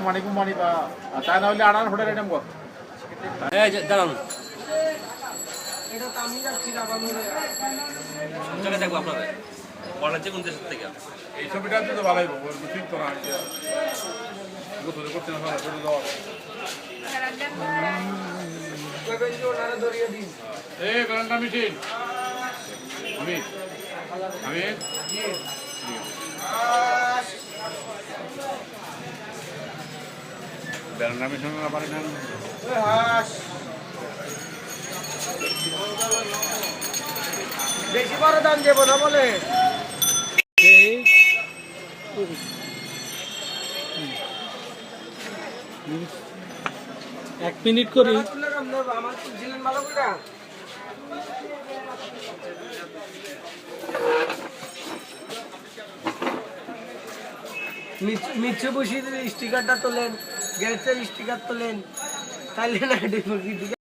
মানি কুমানি বা তাই না হলে আনার হোটেল আইটেম কর এই দাঁড়ান এটা তো আমি যাচ্ছি রাবানুরে চলে দেখবো আপনাদের বলেন যে কোন দেশ থেকে এই ছবিটা তো ভালোই ঠিক তো না গোসল করতে না হয় করে দাও কইবেন যে ওনারা ধরিয়ে দিন এই গ্রান্ডা মিটিং আমি গ্রান্ডা মিটিং না পারে না ওই হাস বেশি বড় দাম দেব না বলে এক মিনিট করি আমার তুলছিলেন ভালো করে মিচ্ছে বসিয়ে স্টিকারটা তোলেন গ্যাসের স্টিকার তোলেন তাইলে না